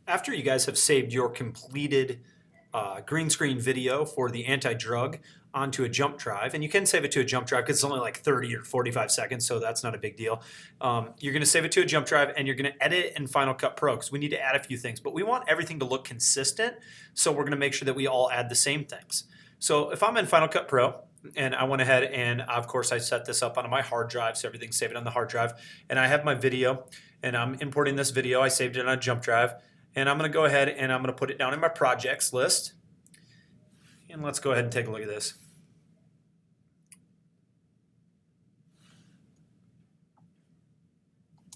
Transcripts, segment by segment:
After you guys have saved your completed green screen video for the anti-drug onto a jump drive, and you can save it to a jump drive because it's only like 30 or 45 seconds, so that's not a big deal. You're going to save it to a jump drive and you're going to edit it in Final Cut Pro because we need to add a few things, but we want everything to look consistent, so we're going to make sure that we all add the same things. So if I'm in Final Cut Pro, and I went ahead and of course I set this up on my hard drive, so everything's saved on the hard drive, and I have my video and I'm importing this video. I saved it on a jump drive, and I'm going to go ahead and I'm going to put it down in my projects list, and let's go ahead and take a look at this.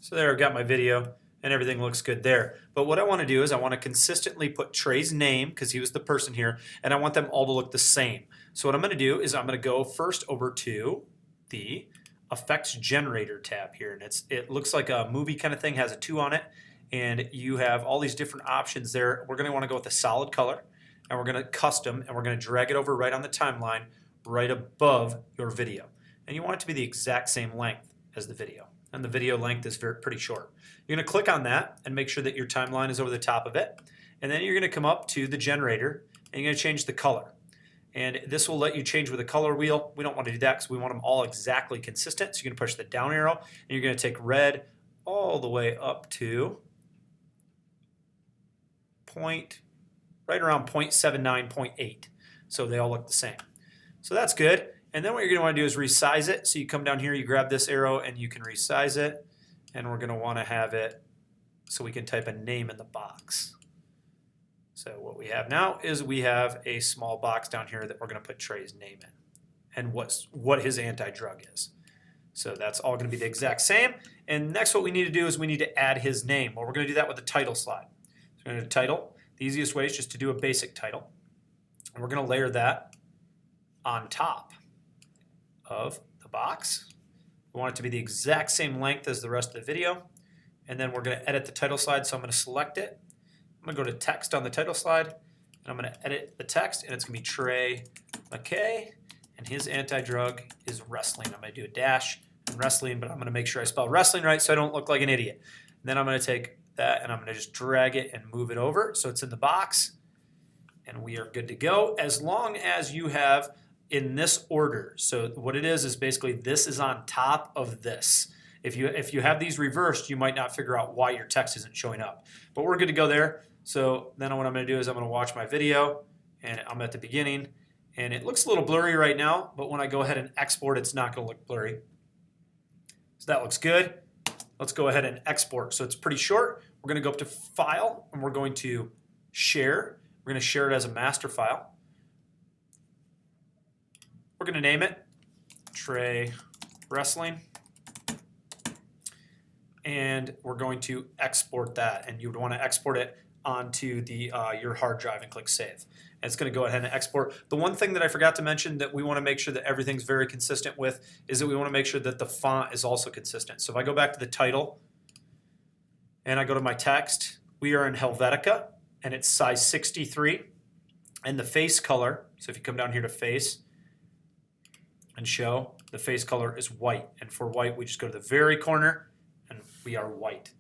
So there, I've got my video and everything looks good there. But what I want to do is I want to consistently put Trey's name, because he was the person here, and I want them all to look the same. So what I'm going to do is I'm going to go first over to the Effects Generator tab here, and it looks like a movie kind of thing, has a 2 on it, and you have all these different options there. We're going to want to go with a solid color, and we're going to custom, and we're going to drag it over right on the timeline right above your video. And you want it to be the exact same length as the video. And the video length is pretty short. You're going to click on that and make sure that your timeline is over the top of it. And then you're going to come up to the generator and you're going to change the color. And this will let you change with a color wheel. We don't want to do that because we want them all exactly consistent. So you're going to push the down arrow and you're going to take red all the way up to right around 0.79, 0.8. So they all look the same. So that's good. And then what you're going to want to do is resize it. So you come down here, you grab this arrow, and you can resize it. And we're going to want to have it so we can type a name in the box. So what we have now is we have a small box down here that we're going to put Trey's name in and what his anti-drug is. So that's all going to be the exact same. And next what we need to do is we need to add his name. Well, we're going to do that with the title slide. So we're going to title. The easiest way is just to do a basic title. And we're going to layer that on top of the box. We want it to be the exact same length as the rest of the video. And then we're going to edit the title slide, so I'm going to select it. I'm going to go to text on the title slide, and I'm going to edit the text, and it's going to be Trey McKay, and his anti-drug is wrestling. I'm going to do a dash and wrestling, but I'm going to make sure I spell wrestling right so I don't look like an idiot. And then I'm going to take that and I'm going to just drag it and move it over so it's in the box, and we are good to go as long as you have in this order. So what it is basically this is on top of this. If you have these reversed, you might not figure out why your text isn't showing up. But we're good to go there. So then what I'm going to do is I'm going to watch my video, and I'm at the beginning, and it looks a little blurry right now, but when I go ahead and export, it's not going to look blurry. So that looks good. Let's go ahead and export. So it's pretty short. We're going to go up to File, and we're going to Share. We're going to share it as a master file. We're going to name it Trey Wrestling, and we're going to export that, and you would want to export it onto the your hard drive and click Save. And it's going to go ahead and export. The one thing that I forgot to mention that we want to make sure that everything's very consistent with is that we want to make sure that the font is also consistent. So if I go back to the title and I go to my text, we are in Helvetica, and it's size 63, and the face color, so if you come down here to face and show, the face color is white, and for white we just go to the very corner and we are white.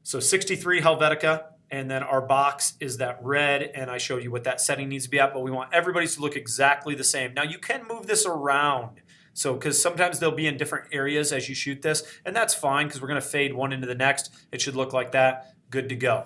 So 63 Helvetica, and then our box is that red, and I showed you what that setting needs to be at, but we want everybody's to look exactly the same. Now you can move this around, so because sometimes they'll be in different areas as you shoot this, and that's fine because we're going to fade one into the next. It should look like that. Good to go.